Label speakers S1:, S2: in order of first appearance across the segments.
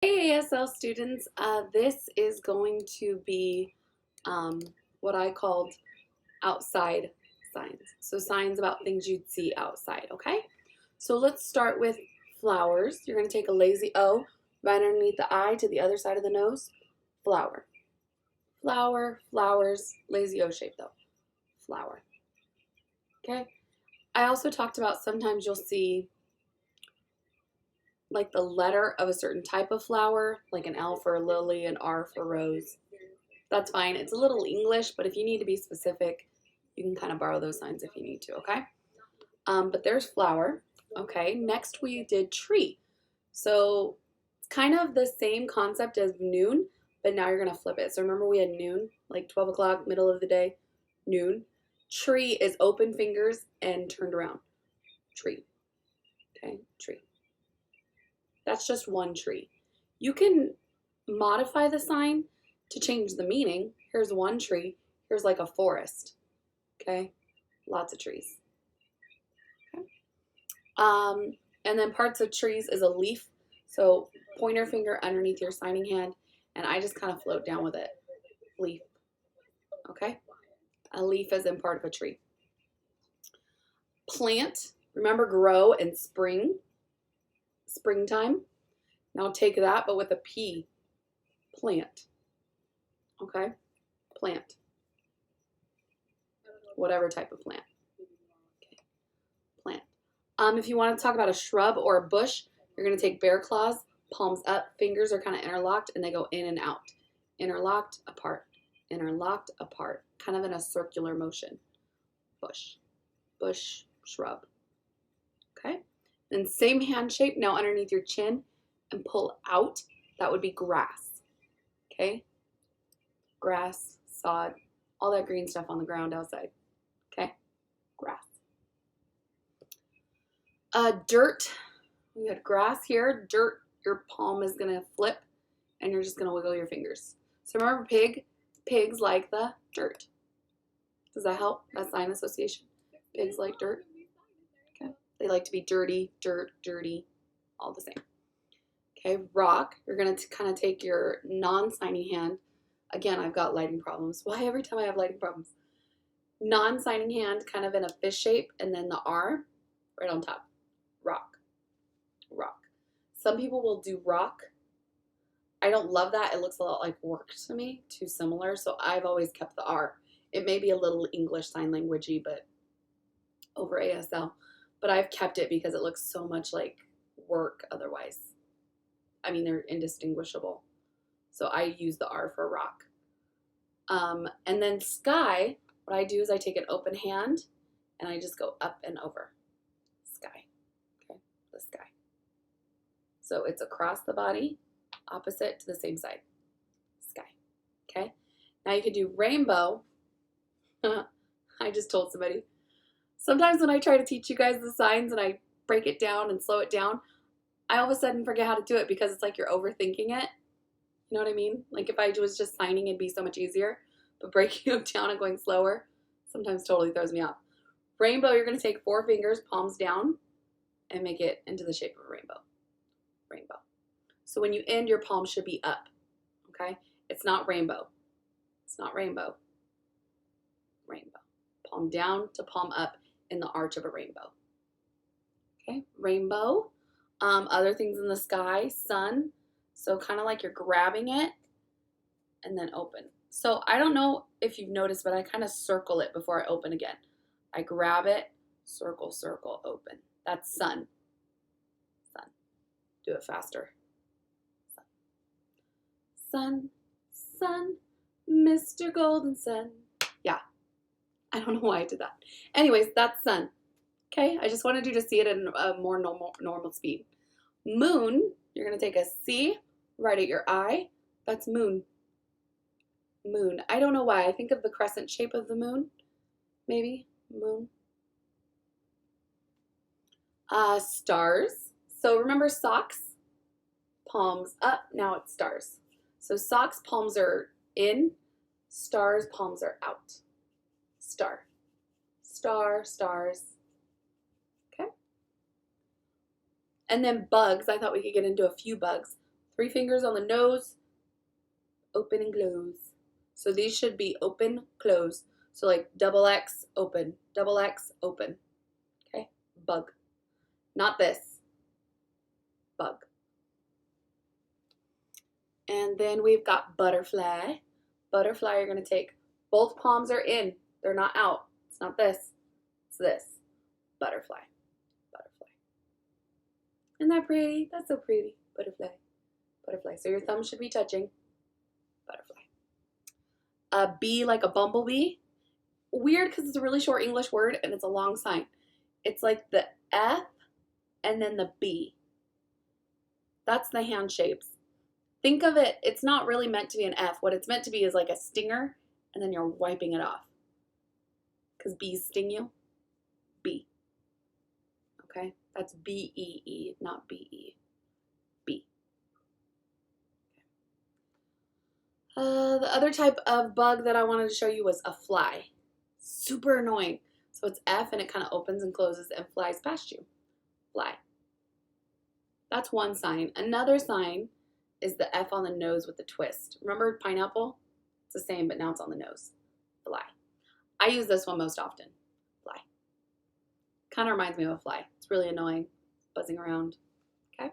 S1: Hey ASL students, this is going to be um, what I called outside signs. So signs about things you'd see outside, okay? So let's start with flowers. You're going to take a lazy O right underneath the eye to the other side of the nose. Flower. Flower, flowers, lazy O shape though. Flower. Okay? I also talked about sometimes you'll see like the letter of a certain type of flower, like an L for lily, an R for rose. That's fine. It's a little English, but if you need to be specific, you can kind of borrow those signs if you need to, okay? But there's flower. Okay, next we did tree. So it's kind of the same concept as noon, but now you're going to flip it. So remember we had noon, like 12 o'clock, middle of the day, noon. Tree is open fingers and turned around. Tree. Okay, tree. That's just one tree. You can modify the sign to change the meaning. Here's one tree. Here's like a forest. Okay, lots of trees. Okay. And then parts of trees is a leaf. So pointer finger underneath your signing hand, and I just kind of float down with it. Leaf. Okay, a leaf is in part of a tree. Plant. Remember grow and spring. Springtime. Now take that, but with a P. Plant. Okay, plant. Whatever type of plant. Okay, plant. If you want to talk about a shrub or a bush, you're going to take bear claws, palms up, fingers are kind of interlocked, and they go in and out. Interlocked, apart. Interlocked, apart. Kind of in a circular motion. Bush. Bush, shrub. Okay? Then same hand shape, now underneath your chin, and pull out. That would be grass. Okay? Grass, sod, all that green stuff on the ground outside. Okay? Grass. Dirt. We had grass here. Dirt, your palm is going to flip, and you're just going to wiggle your fingers. So remember pig? Pigs like the dirt. Does that help? That sign association? Pigs like dirt. Okay. They like to be dirty, dirt, dirty, all the same. Okay, rock. You're going to kind of take your non-signing hand. Again, I've got lighting problems. Why every time I have lighting problems? Non-signing hand kind of in a fish shape, and then the R right on top. Rock. Rock. Some people will do rock. I don't love that. It looks a lot like work to me, too similar. So I've always kept the R. It may be a little English sign languagey, but over ASL. But I've kept it because it looks so much like work otherwise. I mean, they're indistinguishable. So I use the R for rock. And then sky, what I do is I take an open hand and I just go up and over. Sky. Okay, the sky. So it's across the body, opposite to the same side. Sky. Okay? Now you could do rainbow. I just told somebody. Sometimes when I try to teach you guys the signs and I break it down and slow it down, I all of a sudden forget how to do it because it's like you're overthinking it. You know what I mean? Like if I was just signing, it'd be so much easier. But breaking them down and going slower sometimes totally throws me off. Rainbow, you're going to take 4 fingers, palms down, and make it into the shape of a rainbow. Rainbow. So when you end, your palm should be up. Okay? It's not rainbow. It's not rainbow. Rainbow. Palm down to palm up in the arch of a rainbow. Okay? Rainbow. Other things in the sky, sun. So kind of like you're grabbing it and then open. So I don't know if you've noticed, but I kind of circle it before I open again. I grab it, circle, circle, open. That's sun. Sun. Do it faster. Sun. Sun, sun, Mr. Golden Sun. Yeah, I don't know why I did that. Anyways, that's sun. Okay, I just wanted you to see it at a more normal speed. Moon, you're going to take a C right at your eye. That's moon. Moon. I don't know why. I think of the crescent shape of the moon. Maybe. Moon. Stars. So remember socks? Palms up. Now it's stars. So socks, palms are in. Stars, palms are out. Star. Star, stars. Okay. And then bugs. I thought we could get into a few bugs. 3 fingers on the nose, open and close. So these should be open, close. So like double X, open, double X, open. Okay, bug. Not this, bug. And then we've got butterfly. Butterfly, you're gonna take, both palms are in, they're not out. It's not this, it's this. Butterfly, butterfly. Isn't that pretty? That's so pretty. Butterfly, butterfly. So your thumb should be touching. Butterfly. A bee like a bumblebee. Weird because it's a really short English word and it's a long sign. It's like the F and then the B. That's the hand shapes. Think of it, it's not really meant to be an F. What it's meant to be is like a stinger and then you're wiping it off. Because bees sting you. B. Okay? That's B-E-E, not B-E. B. The other type of bug that I wanted to show you was a fly. Super annoying. So it's F and it kind of opens and closes and flies past you. Fly. That's one sign. Another sign is the F on the nose with the twist. Remember pineapple? It's the same, but now it's on the nose. Fly. I use this one most often. Fly. Kind of reminds me of a fly. It's really annoying. Buzzing around. Okay?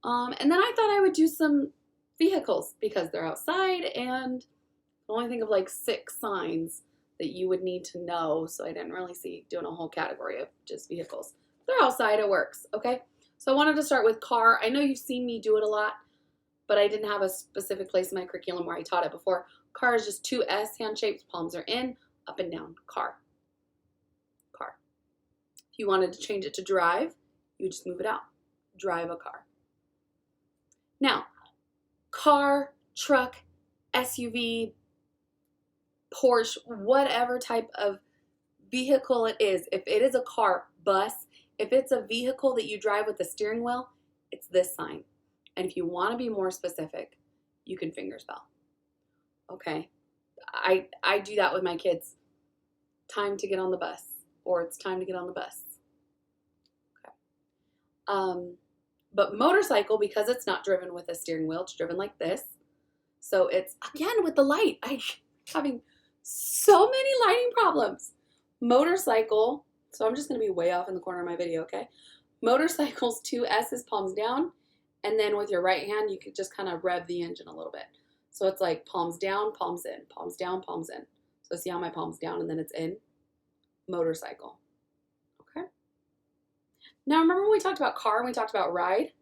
S1: And then I thought I would do some vehicles because they're outside and I only think of like 6 signs that you would need to know. So I didn't really see doing a whole category of just vehicles. They're outside, it works. Okay? So I wanted to start with car. I know you've seen me do it a lot, but I didn't have a specific place in my curriculum where I taught it before. Car is just 2 S hand shapes, palms are in, up and down. Car. Car. If you wanted to change it to drive, you would just move it out. Drive a car. Now, car, truck, SUV, Porsche, whatever type of vehicle it is, if it is a car, bus, if it's a vehicle that you drive with a steering wheel, it's this sign. And if you want to be more specific, you can fingerspell. Okay? I do that with my kids. Time to get on the bus, or it's time to get on the bus. Okay. But motorcycle, because it's not driven with a steering wheel, it's driven like this. So it's, again, with the light. I'm having so many lighting problems. Motorcycle, so I'm just going to be way off in the corner of my video, okay? Motorcycles, 2 S's, palms down. And then with your right hand, you could just kind of rev the engine a little bit. So it's like palms down, palms in, palms down, palms in. So see how my palm's down and then it's in? Motorcycle. Okay? Now remember when we talked about car and we talked about ride?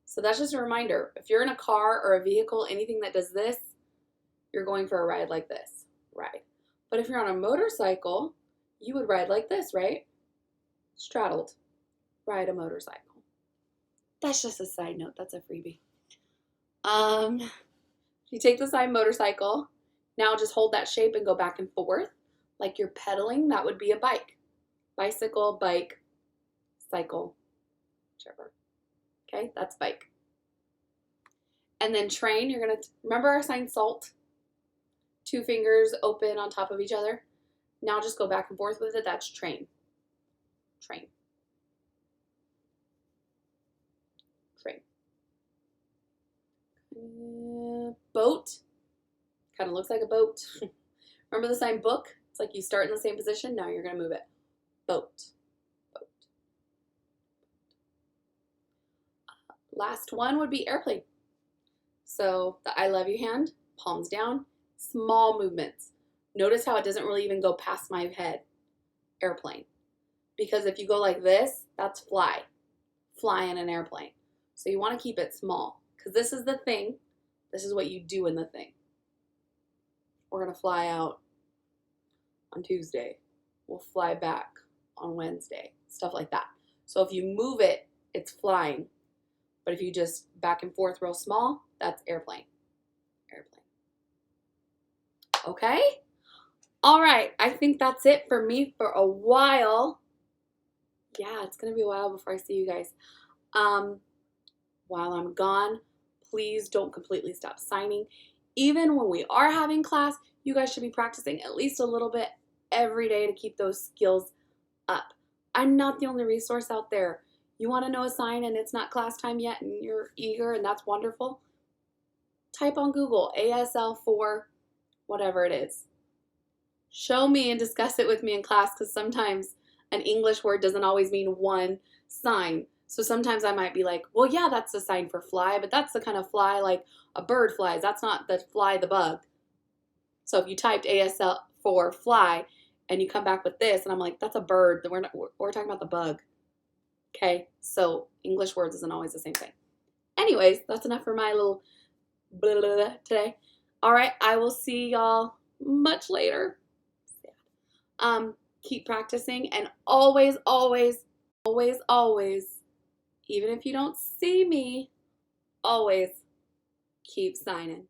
S1: So that's just a reminder. If you're in a car or a vehicle, anything that does this, you're going for a ride like this. Ride. But if you're on a motorcycle, you would ride like this, right? Straddled. Ride a motorcycle. That's just a side note. That's a freebie. You take the side motorcycle. Now just hold that shape and go back and forth. Like you're pedaling. That would be a bike. Bicycle, bike, cycle, whichever. Okay, that's bike. And then train, you're going to, remember our sign salt? 2 fingers open on top of each other. Now just go back and forth with it. That's train. Train. Train. Boat. Kind of looks like a boat. Remember the sign book? It's like you start in the same position. Now you're going to move it. Boat. Boat. Last one would be airplane. So the I love you hand, palms down, small movements. Notice how it doesn't really even go past my head. Airplane. Because if you go like this, that's fly. Fly in an airplane. So you want to keep it small. Because this is the thing. This is what you do in the thing. We're going to fly out on Tuesday. We'll fly back on Wednesday. Stuff like that. So if you move it, it's flying. But if you just back and forth real small, that's airplane. Airplane. Okay? All right. I think that's it for me for a while. Yeah, it's going to be a while before I see you guys. While I'm gone, please don't completely stop signing. Even when we are having class, you guys should be practicing at least a little bit every day to keep those skills up. I'm not the only resource out there. You want to know a sign and it's not class time yet and you're eager and that's wonderful? Type on Google ASL4, whatever it is. Show me and discuss it with me in class because sometimes an English word doesn't always mean one sign. So sometimes I might be like, well, yeah, that's the sign for fly, but that's the kind of fly like a bird flies. That's not the fly, the bug. So if you typed ASL for fly and you come back with this, and I'm like, that's a bird. We're talking about the bug. Okay, so English words isn't always the same thing. Anyways, that's enough for my little blah, blah, blah today. All right, I will see y'all much later. Keep practicing and always, always, always, always, even if you don't see me, always keep signing.